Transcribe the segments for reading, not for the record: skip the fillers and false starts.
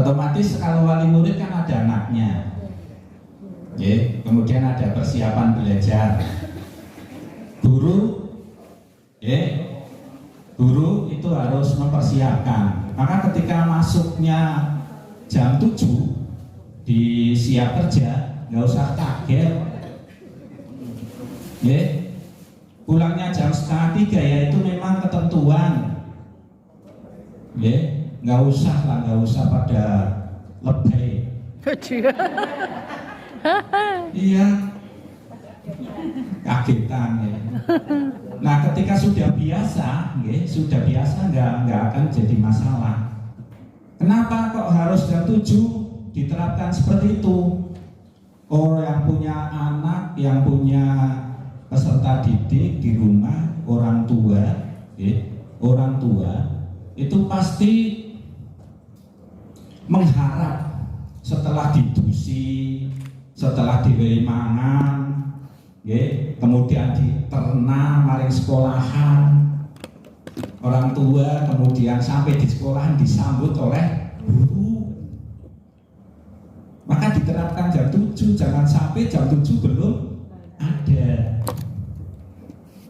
Otomatis kalau wali murid kan ada anaknya, kemudian ada persiapan belajar. Guru itu harus mempersiapkan. Maka ketika masuknya jam 7 di siap kerja, nggak usah kaget. Pulangnya jam 2:30 ya itu memang ketentuan. Nggak usah pada lebay. Iya, kagetan ya. Nah, ketika sudah biasa nggak akan jadi masalah. Kenapa kok harus jam 7 diterapkan seperti itu? Orang yang punya anak, yang punya peserta didik di rumah, orang tua itu pasti mengharap setelah didusi, setelah diwehi mangan, kemudian diterna maring sekolahan, orang tua kemudian sampai di sekolahan disambut oleh guru. Maka diterapkan jam 7, jangan sampai jam 7 belum ada.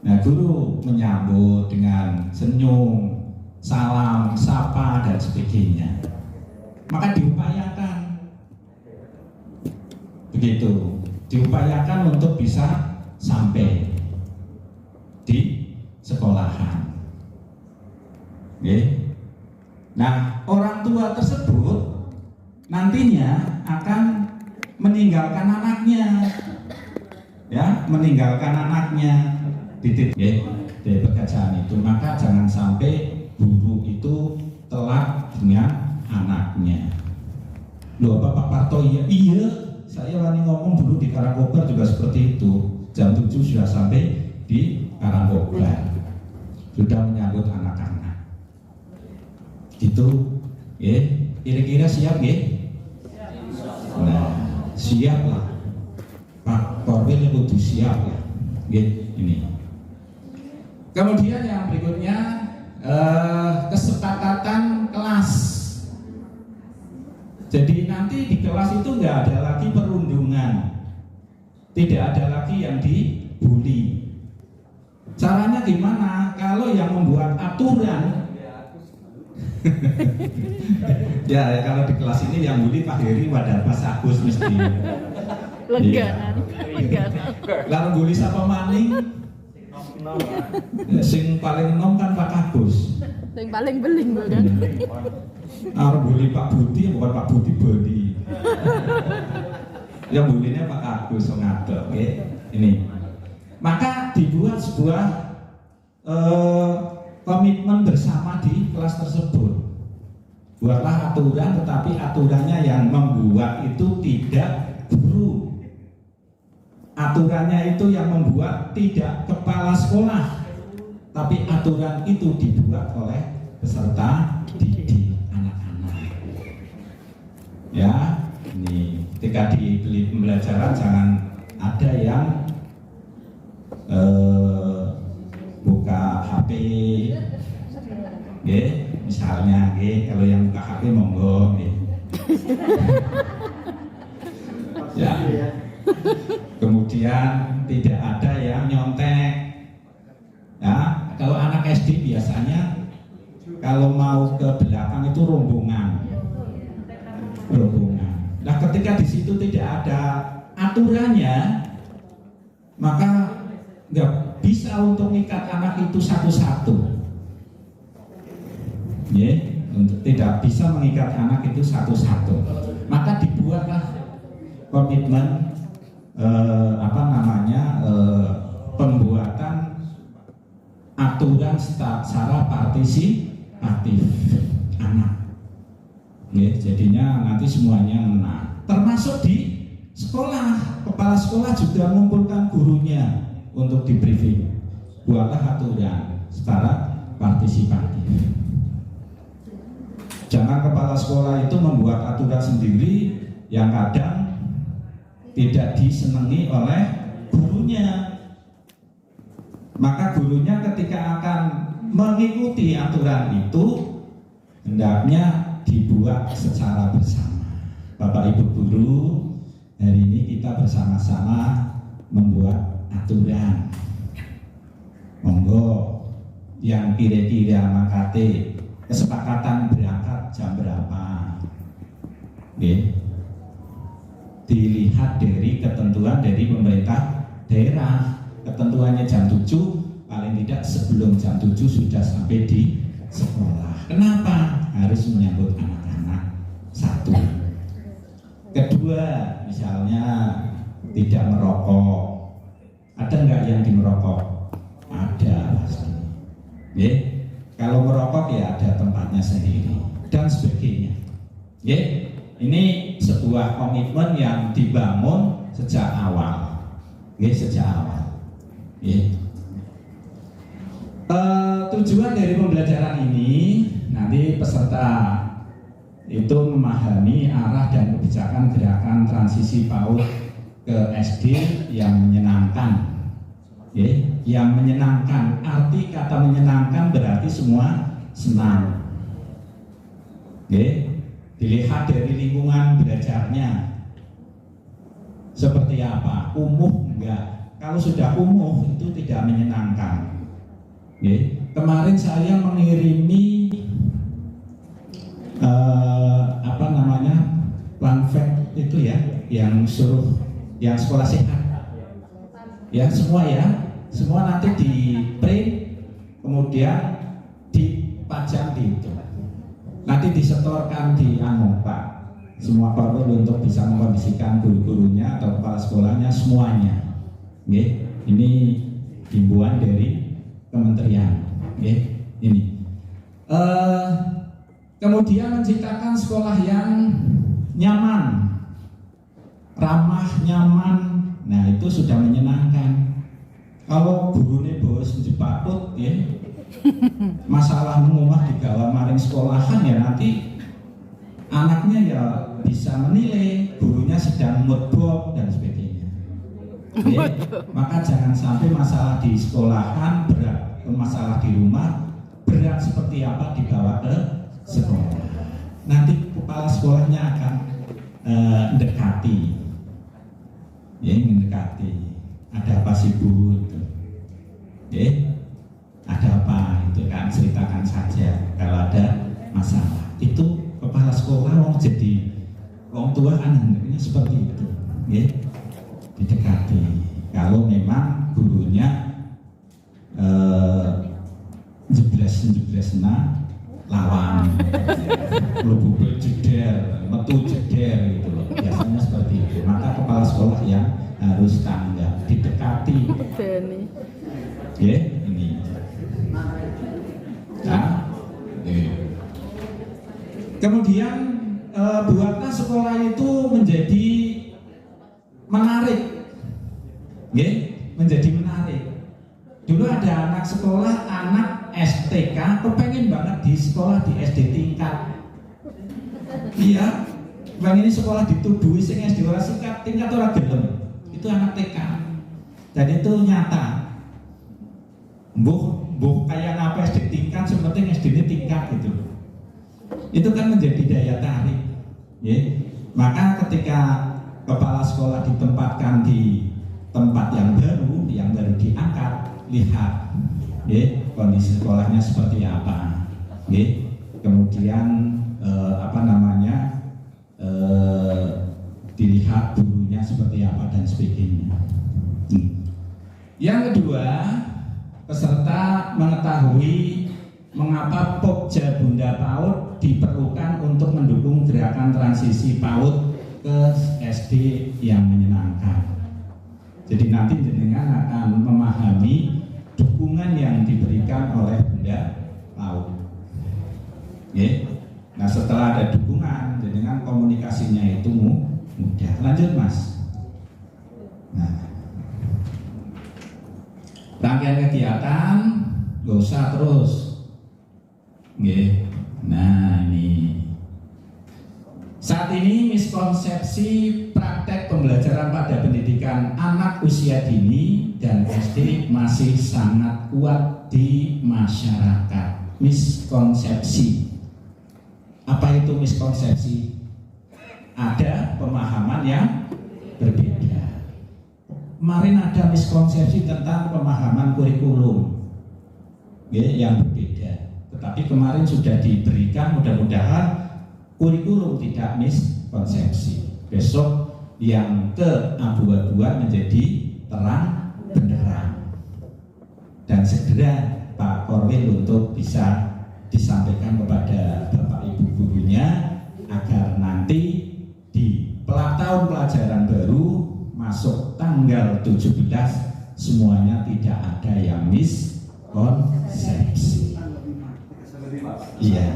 Nah, guru menyambut dengan senyum, salam, sapa, dan sebagainya. Maka diupayakan begitu, diupayakan untuk bisa sampai di sekolahan. Nah, orang tua tersebut nantinya akan meninggalkan anaknya, di pekerjaan itu. Maka jangan sampai guru itu telat dengan anaknya. Loh, Pak Parto, iya, saya wani ngomong dulu di Karangkobar juga seperti itu. Jam 7 sudah sampai di Karangkobar, sudah menyambut anak-anak. Gitu, kira-kira siap, Nah, siap lah. Pak Korwil kudu siap lah, ini. Kemudian yang berikutnya, kesepakatan kelas. Jadi nanti di kelas itu nggak ada lagi perundungan, tidak ada lagi yang dibully. Caranya gimana? Kalau yang membuat aturan, ya kalau di kelas ini yang bully Pak Heri pada Mas Agus mesti. Lengganan. Lalu bully siapa maning? Sing paling enom kan Pak Agus. Sing paling beling kan. Arep bully Pak Budi, bukan Pak Budi Bodi. Yang bulinya Pak Agus ngadeg, ini. Maka dibuat sebuah komitmen bersama di kelas tersebut. Buatlah aturan, tetapi aturannya yang membuat itu tidak guru. Aturannya itu yang membuat tidak kepala sekolah, tapi aturan itu dibuat oleh peserta didik anak-anak. Ya, ini ketika di pembelajaran jangan ada yang buka HP, misalnya, kalau yang buka HP monggo, ya. Kemudian tidak ada yang nyontek. Ya, kalau anak SD biasanya kalau mau ke belakang itu rombongan. Nah, ketika di situ tidak ada aturannya, maka nggak bisa untuk mengikat anak itu satu-satu. Tidak bisa mengikat anak itu satu-satu. Maka dibuatlah komitmen pembuatan aturan secara partisipatif anak. Jadinya nanti semuanya menang. Termasuk di sekolah, kepala sekolah juga mengumpulkan gurunya untuk di briefing. Buatlah aturan secara partisipatif. Jangan kepala sekolah itu membuat aturan sendiri yang kadang tidak disenangi oleh gurunya. Maka gurunya ketika akan mengikuti aturan itu hendaknya dibuat secara bersama. Bapak Ibu guru, hari ini kita bersama-sama membuat aturan. Monggo yang kira-kira makate kesepakatan berangkat jam berapa, dilihat dari ketentuan dari pemerintah daerah. Ketentuannya jam 7, paling tidak sebelum jam 7 sudah sampai di sekolah. Kenapa? Harus menyambut anak-anak. Satu. Kedua, misalnya tidak merokok. Ada nggak yang dimerokok? Ada pasti. Kalau merokok ya ada tempatnya sendiri dan sebagainya. Ini sebuah komitmen yang dibangun sejak awal. Sejak awal. Tujuan dari pembelajaran ini nanti peserta itu memahami arah dan kebijakan gerakan transisi PAUD ke SD yang menyenangkan. Yang menyenangkan, arti kata menyenangkan berarti semua senang. Dilihat dari lingkungan belajarnya seperti apa, kumuh enggak. Kalau sudah kumuh itu tidak menyenangkan. Kemarin saya mengirimi pamflet itu ya, yang suruh yang sekolah sehat. Ya semua nanti di print, kemudian dipajang di itu. Nanti disetorkan di Pak. Semua perlu untuk bisa mengkondisikan guru-gurunya atau kepala sekolahnya semuanya. Ini himbauan dari kementerian. Ini. Kemudian menciptakan sekolah yang nyaman, ramah, nyaman. Nah itu sudah menyenangkan. Kalau gurunya bos jepatut, masalah mengumah digawa maring sekolahan ya nanti anaknya ya bisa menilai gurunya sedang moodboard dan sebagainya. Maka jangan sampai masalah di sekolahan berat, masalah di rumah berat seperti apa dibawa ke sekolah. Nanti kepala sekolahnya akan mendekati. Mendekati. Ada apa sih Bu? Ada apa? Itu kan ceritakan saja kalau ada masalah. Itu kepala sekolah jadi orang tua anaknya seperti itu. Didekati. Kalau memang gurunya jebles-jeblesna lawan, lebih jeder, metu jeder gitu loh. Biasanya seperti itu. Maka kepala sekolah yang harus tanggap, didekati. Ini. Kemudian buatlah sekolah itu menjadi menarik, menjadi menarik. Dulu ada anak sekolah, anak STK, kepengen banget di sekolah di SD tingkat. Iya, bang ini sekolah dituduhi sing SD ora tingkat ora gelem. Itu anak TK. Dan itu nyata. Mbuh kayak apa SD tingkat, seperti SD ini tingkat gitu. Itu kan menjadi daya tarik. Maka ketika kepala sekolah ditempatkan di tempat yang baru diangkat, lihat kondisi sekolahnya seperti apa. Kemudian dilihat gurunya seperti apa dan sebagainya. Yang kedua, peserta mengetahui mengapa Pokja Bunda PAUD diperlukan untuk mendukung gerakan transisi PAUD ke SD yang menyenangkan. Jadi nanti jenengan akan memahami dukungan yang diberikan oleh Bunda PAUD. Nah setelah ada dukungan, jenengan komunikasinya itu mudah. Lanjut Mas. Nah, rangkaian kegiatan gak usah terus. Nah ini saat ini miskonsepsi praktek pembelajaran pada pendidikan anak usia dini dan SD masih sangat kuat di masyarakat. Miskonsepsi apa itu itu miskonsepsi? Ada pemahaman yang berbeda. Kemarin ada miskonsepsi tentang pemahaman kurikulum yang berbeda. Tetapi kemarin sudah diberikan, mudah-mudahan kurikulum tidak miskonsepsi. Besok yang keabu-abuan menjadi terang benderang. Dan segera Pak Korwil untuk bisa disampaikan kepada Bapak Ibu gurunya agar nanti di tahun pelajaran baru masuk tanggal 17 semuanya tidak ada yang miskonsepsi. Iya,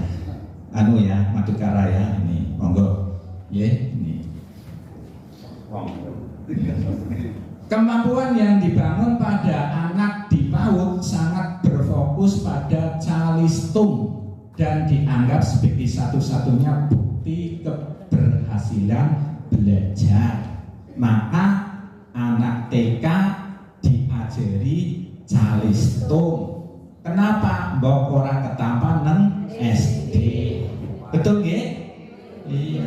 Madukara ya, ini monggo, ini. Kemampuan yang dibangun pada anak di PAUD sangat berfokus pada calistung dan dianggap sebagai satu-satunya bukti keberhasilan belajar. Maka anak TK diajari calistung. Kenapa? Mbok ora ketampan nang SD. Betul nggih? Iya.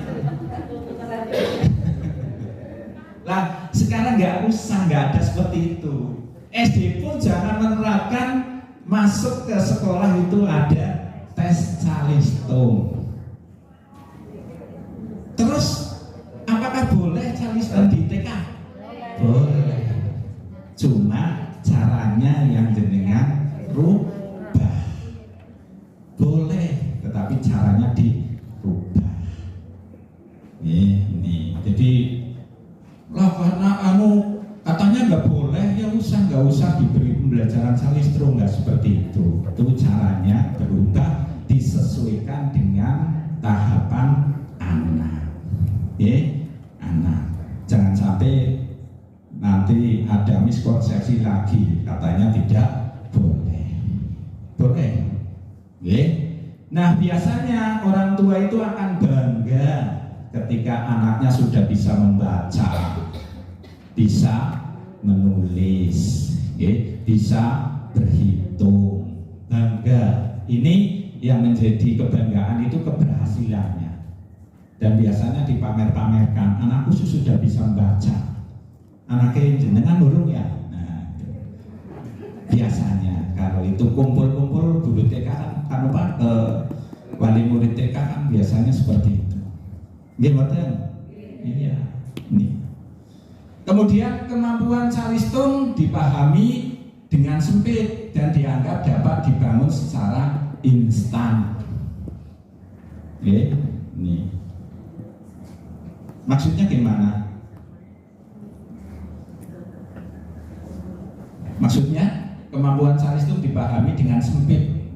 Lah sekarang nggak ada seperti itu. SD pun jangan menerapkan masuk ke sekolah itu ada tes calistung. Terus apakah boleh calistung di TK? Boleh. Cuma caranya yang jenengan rubah. Boleh, tetapi caranya dirubah. Ini. Jadi lah karena katanya nggak boleh, ya nggak usah diberi pembelajaran calistung, nggak seperti itu. Itu caranya berubah disesuaikan dengan tahapan anak. Anak. Jangan sampai nanti ada miskonsepsi lagi, katanya tidak boleh. Boleh. Nah biasanya orang tua itu akan bangga ketika anaknya sudah bisa membaca, bisa menulis, bisa berhitung, bangga. Ini yang menjadi kebanggaan itu keberhasilannya. Dan biasanya dipamer-pamerkan, anakku sudah bisa membaca. Anaknya jenengan burung ya. Nah, biasanya kalau itu kumpul-kumpul guru TK kan wali murid TK kan biasanya seperti itu. Gimana? Iya. Nih. Kemudian kemampuan calistung dipahami dengan sempit dan dianggap dapat dibangun secara instan. Nih. Maksudnya gimana? Maksudnya kemampuan calistung dipahami dengan sempit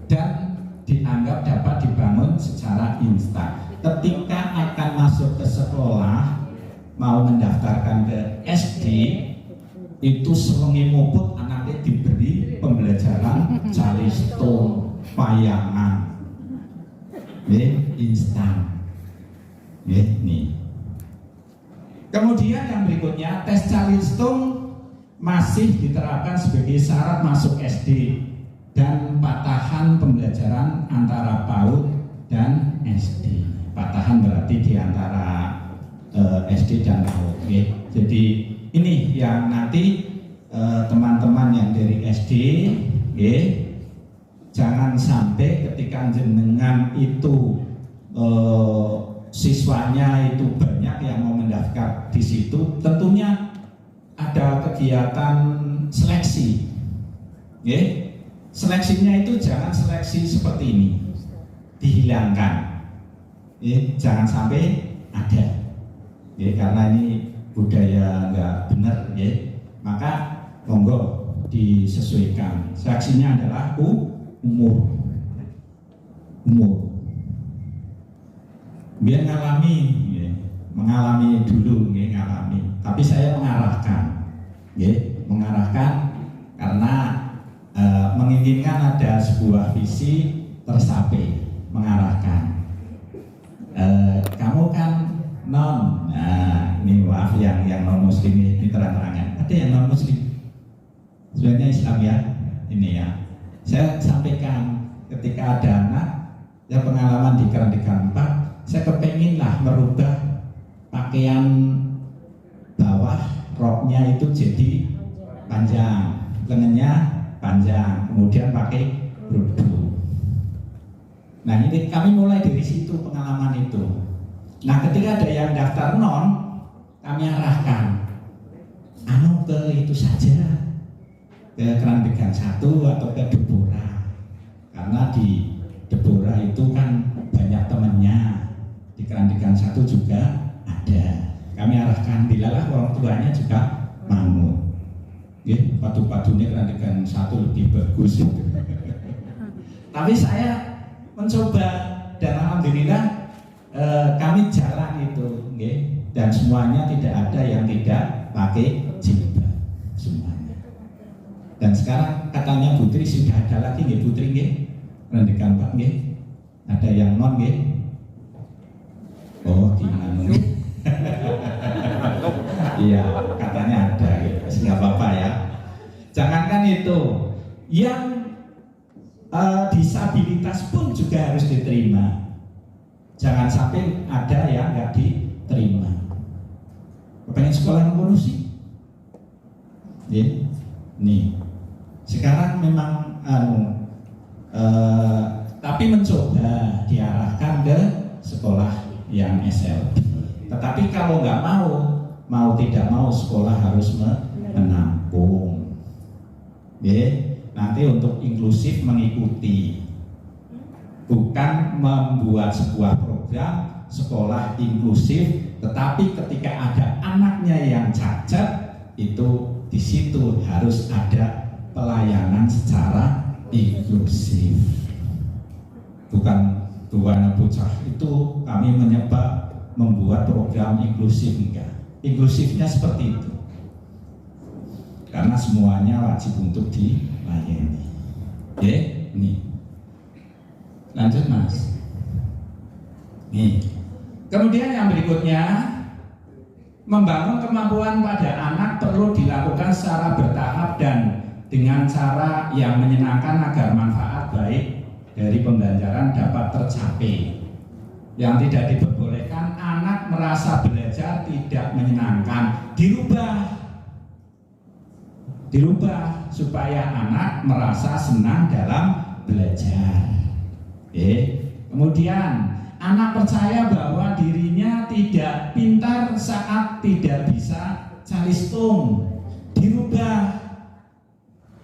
dan dianggap dapat dibangun secara instan. Ketika akan masuk ke sekolah, mau mendaftarkan ke SD, itu sewengi muput anaknya diberi pembelajaran calistung, payangan, instan. Nih. Kemudian yang berikutnya, tes calistung masih diterapkan sebagai syarat masuk SD dan patahan pembelajaran antara PAUD dan SD. Patahan berarti di antara SD dan PAUD. Jadi ini yang nanti teman-teman yang dari SD, jangan sampai ketika jenengan itu siswanya itu banyak yang mau mendaftar di situ, tentunya ada kegiatan seleksi. Seleksinya itu jangan seleksi seperti ini, dihilangkan. Jangan sampai ada, karena ini budaya nggak benar, maka monggo disesuaikan. Seleksinya adalah umur. Biar mengalami dulu, ngalami. Tapi saya mengarahkan karena menginginkan ada sebuah visi tercapai, mengarahkan. Kamu kan non, nah ini maaf yang non muslim ini terang-terangan. Ada yang non muslim, sebenarnya Islam ya, ini ya. Saya sampaikan ketika ada anak Ya pengalaman di Kerandegan 4, saya kepengin lah merubah pakaian bawah roknya itu jadi panjang, lengannya panjang, kemudian pakai kerudung. Nah ini kami mulai dari situ pengalaman itu. Nah ketika ada yang daftar non, kami arahkan ke itu saja, ke Kerandegan 1 atau ke Deborah, karena di Deborah itu kan banyak temannya, di Kerandegan 1 juga ada. Kami arahkan, dilalah orang tuanya juga mau. Padu-padunya Kerandegan 1 lebih bagus. Tapi saya mencoba dan alhamdulillah kami jalan itu, dan semuanya tidak ada yang tidak pakai jilbab semuanya. Dan sekarang katanya Putri sudah ada lagi, Putri Kerandegan 4 ada yang non oh gimana? Iya katanya ada, nggak apa-apa ya. Jangankan itu, yang disabilitas pun juga harus diterima. Jangan sampai ada yang nggak diterima. Pengen sekolah yang sih? Nih, sekarang memang tapi mencoba diarahkan ke sekolah yang SLB. Tetapi kalau nggak mau tidak mau sekolah harus menampung. Nanti untuk inklusif mengikuti, bukan membuat sebuah program sekolah inklusif, tetapi ketika ada anaknya yang cacat, itu di situ harus ada pelayanan secara inklusif. Bukan buana bocah itu kami menyebab membuat program inklusif, enggak. Inklusifnya seperti itu. Karena semuanya wajib untuk dilayani. Nih. Lanjut Mas. Nih. Kemudian yang berikutnya, membangun kemampuan pada anak perlu dilakukan secara bertahap dan dengan cara yang menyenangkan agar manfaat baik dari pembelajaran dapat tercapai. Yang tidak diperbolehkan anak merasa belajar tidak menyenangkan, dirubah supaya anak merasa senang dalam belajar. Kemudian anak percaya bahwa dirinya tidak pintar saat tidak bisa calistung, dirubah.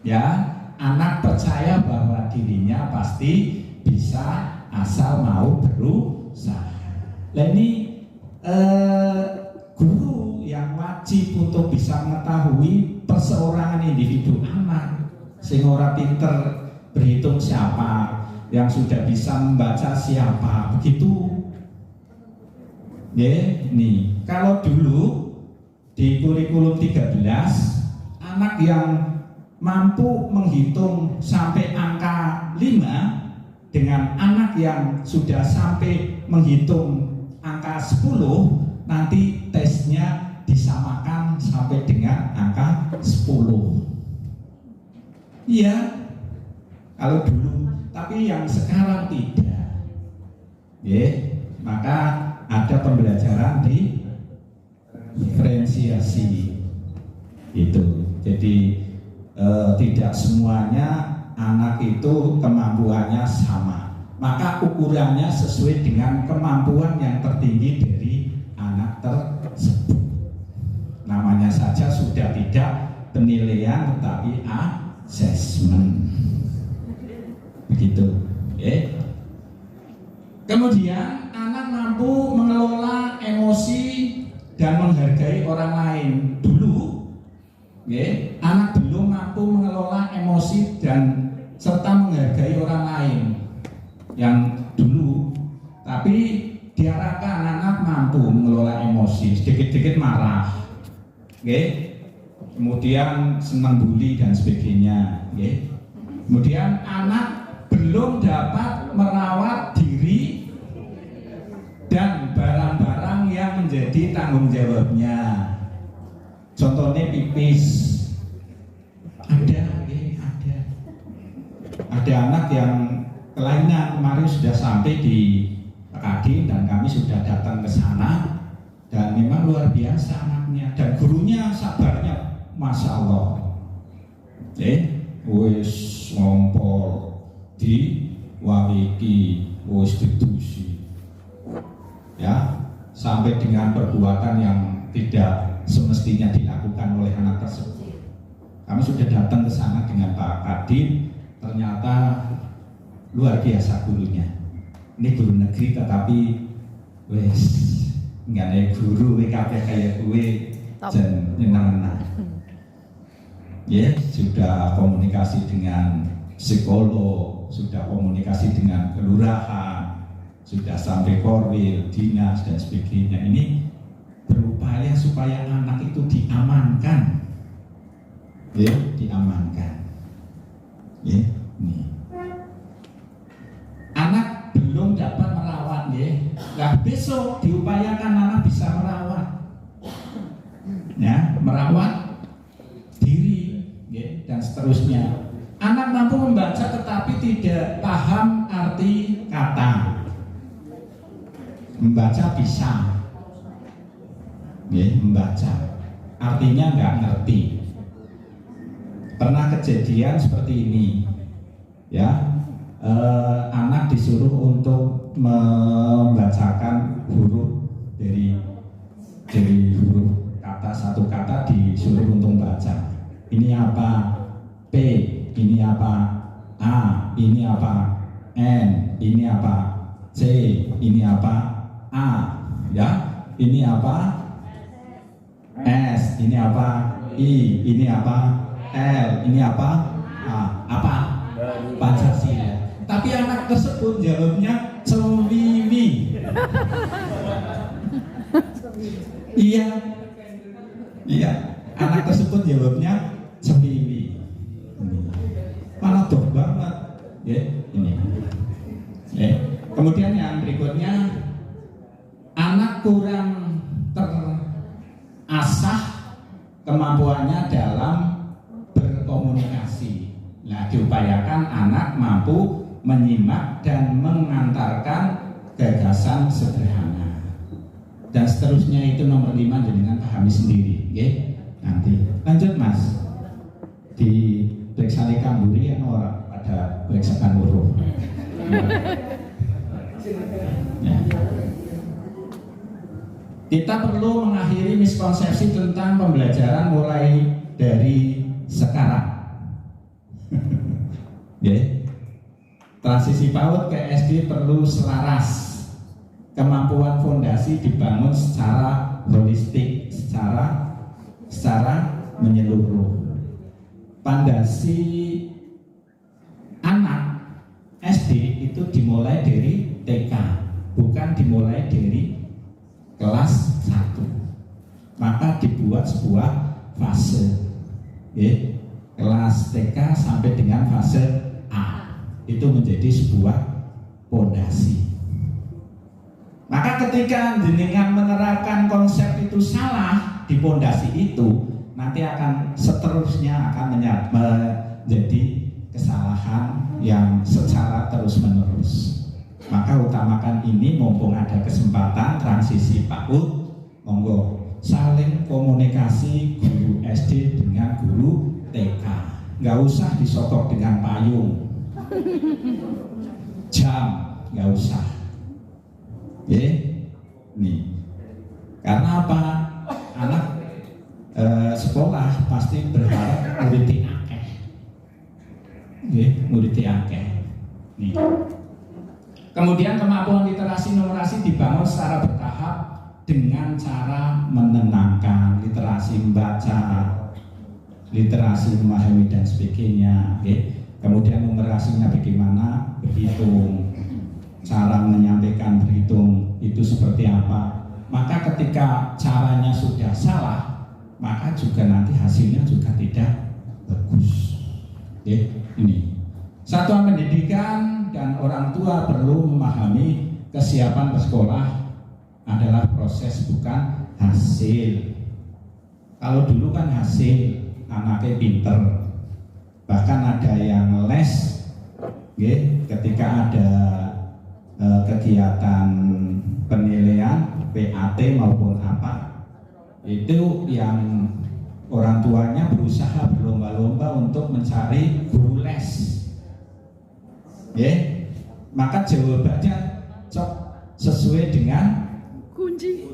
Ya, anak percaya bahwa dirinya pasti bisa asal mau berusaha. Nah ini guru yang wajib untuk bisa mengetahui perseorangan individu anak. Sing ora pinter berhitung siapa, yang sudah bisa membaca siapa, begitu. Nih, kalau dulu di kurikulum 13, anak yang mampu menghitung sampai angka 5 dengan anak yang sudah sampai menghitung angka 10, nanti tesnya disamakan sampai dengan angka 10. Iya, kalau dulu. Tapi yang sekarang tidak. Maka ada pembelajaran di diferensiasi itu. Jadi tidak semuanya anak itu kemampuannya sama. Maka ukurannya sesuai dengan kemampuan yang tertinggi dari anak tersebut. Namanya saja sudah tidak penilaian tetapi assessment. Begitu. Kemudian anak mampu mengelola emosi dan menghargai orang lain. Dulu anak belum mampu mengelola emosi dan serta menghargai orang lain yang dulu. Tapi diharapkan anak mampu mengelola emosi, sedikit-sedikit marah, kemudian senang bully dan sebagainya. Kemudian anak belum dapat merawat diri dan barang-barang yang menjadi tanggung jawabnya. Contohnya pipis. Ada anak yang kelainan, kemarin sudah sampai di Kadin dan kami sudah datang ke sana dan memang luar biasa anaknya dan gurunya sabarnya Masya Allah. Wis ngompol di wawiki wis ditusi ya, sampai dengan perbuatan yang tidak semestinya dilakukan oleh anak tersebut. Kami sudah datang ke sana dengan Pak Kadin, ternyata luar biasa gurunya. Ini guru negeri tetapi wes nggak ada guru WKP kayak gue dan nyenang-nyenang. Ya, sudah komunikasi dengan psikolog, sudah komunikasi dengan kelurahan, sudah sampai korwil, dinas dan sebagainya. Ini berupaya supaya anak itu diamankan, ya, diamankan. Ya, nih. Anak belum dapat merawat, ya. Nah, besok diupayakan anak bisa merawat, ya, merawat diri, ya, dan seterusnya. Anak mampu membaca tetapi tidak paham arti kata. Membaca bisa, ya, membaca, artinya nggak ngerti. Pernah kejadian seperti ini, ya, anak disuruh untuk membacakan huruf dari huruf kata, satu kata disuruh untuk membaca. Ini apa? P, ini apa? A, ini apa? N, ini apa? C, ini apa? A, ya, ini apa? S, ini apa? I, ini apa? L, ini apa? A, apa? Pancasila. Tapi anak tersebut jawabnya Cewiwi. Iya, iya. Anak tersebut jawabnya Cewiwi. Malah doh banget, ya, ini. Ya. Kemudian yang berikutnya, anak kurang terasah kemampuannya dalam berkomunikasi. Nah, diupayakan anak mampu menyimak dan mengantarkan gagasan sederhana. Dan seterusnya itu nomor 5 dengan pahami sendiri, ya. Nanti lanjut Mas. Di Breksani Kamburi yang orang pada Breksakan huruf. Ya. Kita perlu mengakhiri miskonsepsi tentang pembelajaran mulai dari sekarang. Ya. Transisi PAUD ke SD perlu selaras. Kemampuan fondasi dibangun secara holistik, secara menyeluruh. Pondasi anak SD itu dimulai dari TK, bukan dimulai dari kelas 1. Maka dibuat sebuah fase, ya, kelas TK sampai dengan fase A. Itu menjadi sebuah pondasi. Maka ketika jenengan menerapkan konsep itu salah di pondasi itu, nanti akan seterusnya akan menjadi kesalahan yang secara terus-menerus. Maka utamakan ini, mumpung ada kesempatan transisi PAUD, monggo saling komunikasi guru SD dengan guru TK. Nggak usah disokok dengan payung, jam, nggak usah. Nih, karena apa? Anak sekolah pasti berharap muridnya akeh, muridnya akeh. Nih. Kemudian kemampuan literasi numerasi dibangun secara bertahap dengan cara menenangkan, literasi membaca, literasi memahami dan sebagainya. Kemudian numerasinya bagaimana, berhitung, cara menyampaikan berhitung itu seperti apa. Maka ketika caranya sudah salah, maka juga nanti hasilnya juga tidak bagus. Ini satuan pendidikan dan orang tua perlu memahami kesiapan bersekolah adalah proses bukan hasil. Kalau dulu kan hasil, anaknya pinter, bahkan ada yang les, ketika ada kegiatan penilaian PAT maupun apa, itu yang orang tuanya berusaha berlomba-lomba untuk mencari guru les. Maka jawabannya sesuai dengan kunci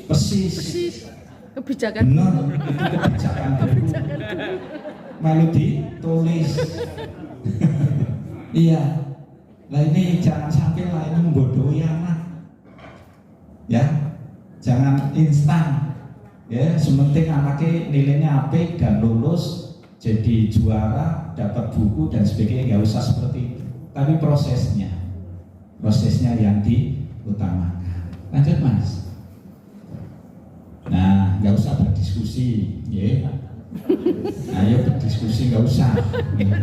persis kebijakan benar, itu kebijakan malu ditulis. Iya, lah ini jangan sampai lah ini membodohi anak ya, jangan instan ya, sementing anaknya nilainya apik dan lulus jadi juara, dapat buku dan sebagainya, nggak usah seperti itu, tapi prosesnya yang diutamakan. Lanjut Mas. Nah, nggak usah berdiskusi ya, ayo berdiskusi, nggak usah ya.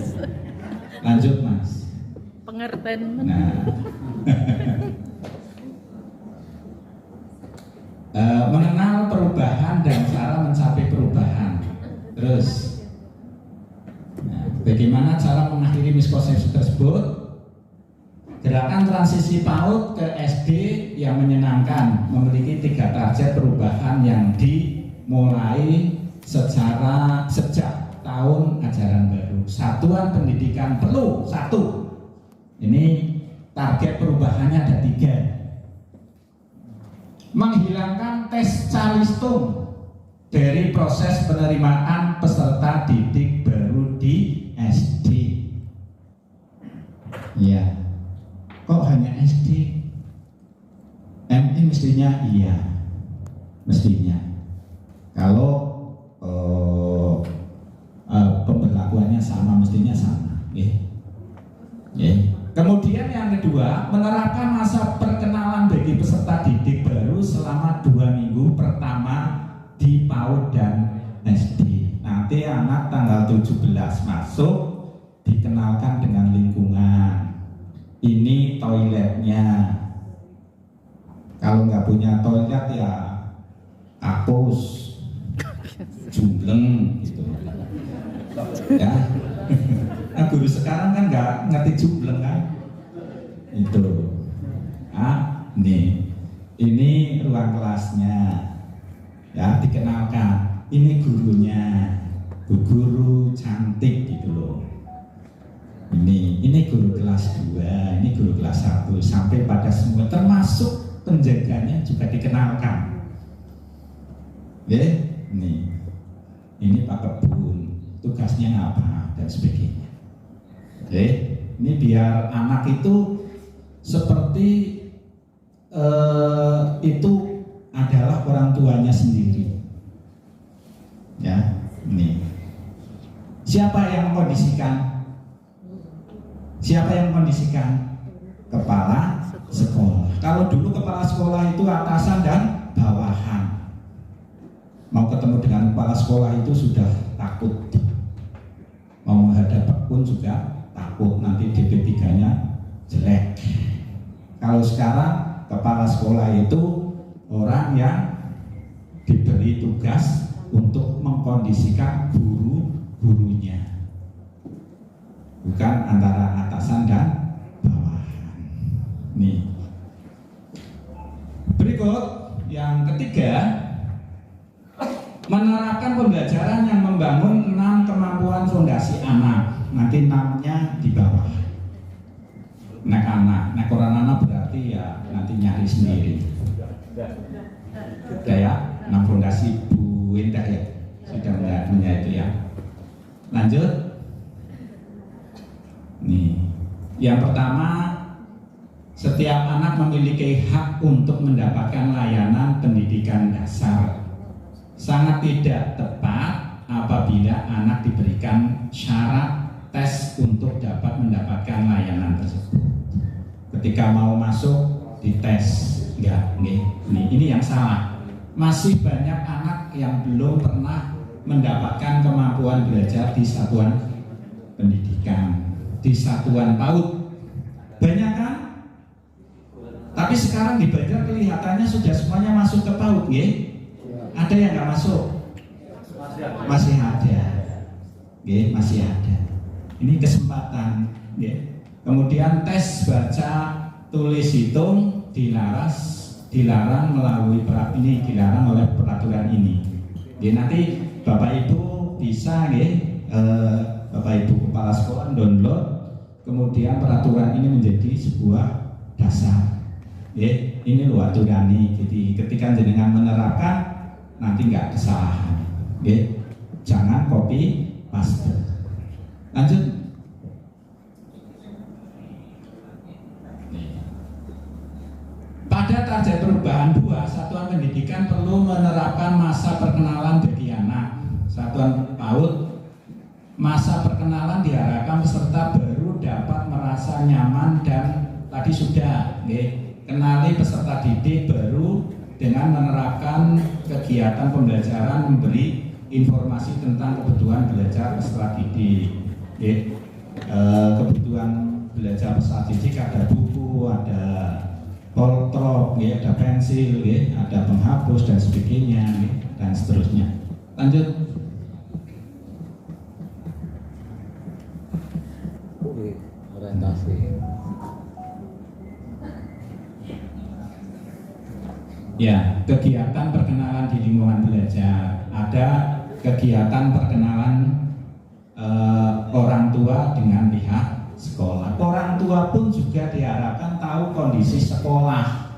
Lanjut Mas. pengertian. Nah, mengenal perubahan dan cara mencapai perubahan. Terus, bagaimana cara mengakhiri miskonsepsi tersebut? Gerakan transisi PAUD ke SD yang menyenangkan memiliki 3 target perubahan yang dimulai sejak tahun ajaran baru. Satuan pendidikan perlu 1. Ini target perubahannya ada 3. Menghilangkan tes calistung dari proses penerimaan peserta didik baru di SD. Iya. Kok hanya SD? MI mestinya iya. Mestinya. Kalau pemberlakuannya sama, mestinya sama. Kemudian yang kedua, menerapkan masa perkenalan bagi peserta didik baru selama 2 minggu pertama di PAUD dan SD. Nanti anak tanggal 17 masuk, dikenalkan dengan lingkungan. Ini toiletnya. Kalau nggak punya toilet ya kapus, jumbleng gitu. Ya. Nah, guru sekarang kan nggak ngerti jumbleng kan? Itu. Ini ruang kelasnya. Ya, dikenalkan. Ini gurunya. Bu guru cantik gitu loh. Ini guru kelas 2, ini guru kelas 1, sampai pada semua termasuk penjaganya juga dikenalkan. Ini Pak Kebun, tugasnya apa dan sebagainya. Ini biar anak itu seperti itu adalah orang tuanya sendiri. Ya, ini. Siapa yang mengkondisikan? Siapa yang mengkondisikan? Kepala sekolah. Kalau dulu kepala sekolah itu atasan dan bawahan. Mau ketemu dengan kepala sekolah itu sudah takut. Mau menghadap pun juga takut, nanti DP3-nya jelek. Kalau sekarang kepala sekolah itu orang yang diberi tugas untuk mengkondisikan guru-gurunya, bukan antara atasan dan bawahan. Berikut yang ketiga, menerapkan pembelajaran yang membangun 6 kemampuan fondasi anak. Nanti 6-nya di bawah. Nek orang anak berarti ya nanti nyari sendiri. Udah ya, 6 fondasi Bu Indah ya, sudah punya itu ya. Lanjut. Yang pertama, setiap anak memiliki hak untuk mendapatkan layanan pendidikan dasar. Sangat tidak tepat apabila anak diberikan syarat tes untuk dapat mendapatkan layanan tersebut. Ketika mau masuk dites, ini yang salah. Masih banyak anak yang belum pernah mendapatkan kemampuan belajar di satuan pendidikan, di satuan PAUD. Banyak kan? Tapi sekarang di Banjar kelihatannya sudah semuanya masuk ke PAUD, Ada yang nggak masuk? Masih ada. Masih ada. Ini kesempatan, Kemudian tes baca tulis hitung dilarang melalui dilarang oleh peraturan ini. Jadi nanti Bapak Ibu bisa Bapak Ibu kepala sekolah download, kemudian peraturan ini menjadi sebuah dasar. Ini loh aturan ini. Jadi ketika jenengan menerapkan nanti nggak kesalahan. Jangan copy paste. Lanjut. Pada target perubahan 2, satuan pendidikan perlu menerapkan masa perkenalan bagi anak. Satuan PAUD, masa perkenalan diharapkan peserta baru dapat merasa nyaman dan tadi sudah kenali peserta didik baru dengan menerapkan kegiatan pembelajaran, memberi informasi tentang kebutuhan belajar peserta didik. Kebutuhan belajar peserta didik ada buku, ada poltrok, ada pensil, ada penghapus dan sebagainya, dan seterusnya. Lanjut. Orientasi. Ya, kegiatan perkenalan di lingkungan belajar. Ada kegiatan perkenalan orang tua dengan pihak sekolah. Orang tua pun juga diharapkan tahu kondisi sekolah.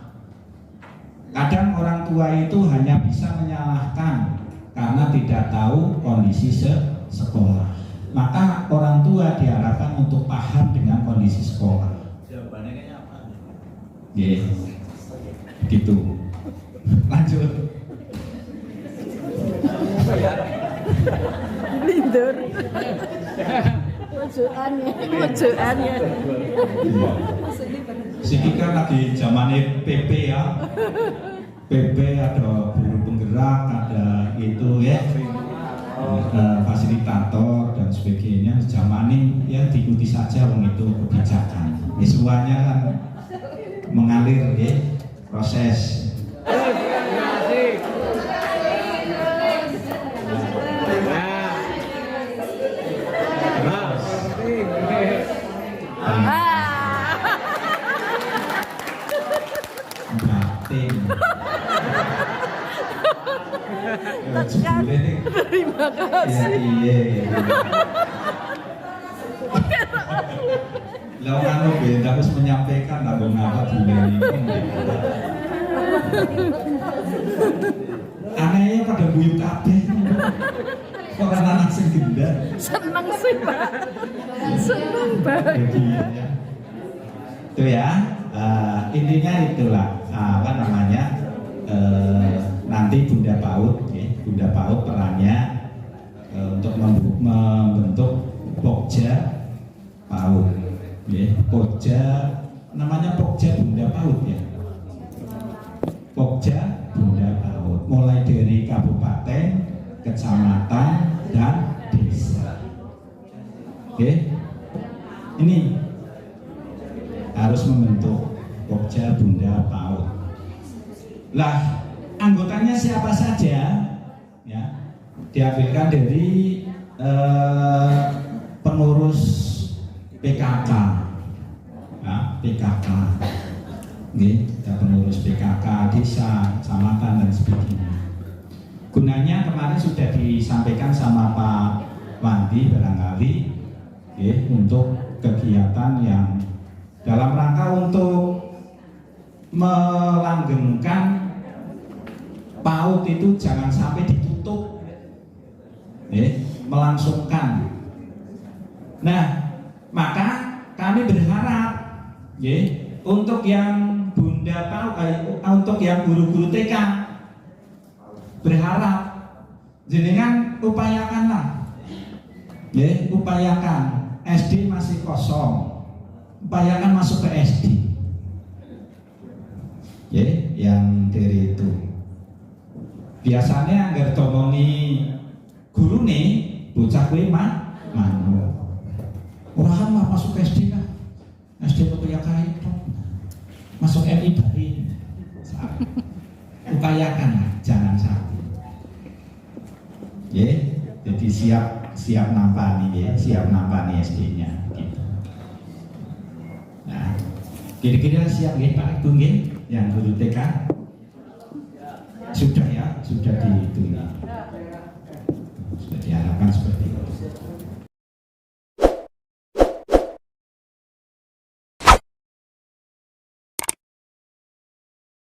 Kadang orang tua itu hanya bisa menyalahkan karena tidak tahu kondisi sekolah. Maka orang tua diharapkan untuk paham dengan kondisi sekolah. Jawabannya kayaknya apa? Gitu. Lanjut. Lindur. Mojokannya. Siki kan lagi zamannya PP ya. PP ada guru penggerak, ada itu fasilitator dan sebagainya. Zaman ini ya diikuti saja itu kebijakan. Semuanya kan mengalir proses. Terima kasih. Iya. Lawan anu beda harus menyampaikan lah ngapa bulan ini. Anehnya pada buyut kabeh. Kok anak sing gendar. Seneng sih, Pak. Seneng banget. Itu ya. Intinya itulah nanti Bunda PAUD perannya untuk membentuk Pokja PAUD. Pokja namanya Pokja Bunda PAUD ya. Pokja Bunda PAUD mulai dari kabupaten, kecamatan dan desa. Ini harus membentuk Pokja Bunda PAUD. Lah, anggotanya siapa saja? Ya, diambilkan dari pengurus PKK, PKK, ada pengurus PKK desa, kecamatan dan sebagainya. Gunanya kemarin sudah disampaikan sama Pak Wandi barangkali, untuk kegiatan yang dalam rangka untuk melanggengkan PAUD itu jangan sampai ditutup, melangsungkan. Nah, maka kami berharap, untuk yang Bunda PAUD, untuk yang guru-guru TK, berharap jenengan upayakanlah, upayakan. SD masih kosong, upayakan masuk ke SD, yang dari itu. Biasanya agar tomoni guru nih bocah kuwi manu orang mah masuk SD lah, SD upayakan itu masuk MI bari, upayakan jangan sampai. Jadi siap nampani, siap nampani SD-nya gitu. Kira-kira siap nggih Pak Ibu nggih? Yang guru TK? Sudah ya, sudah di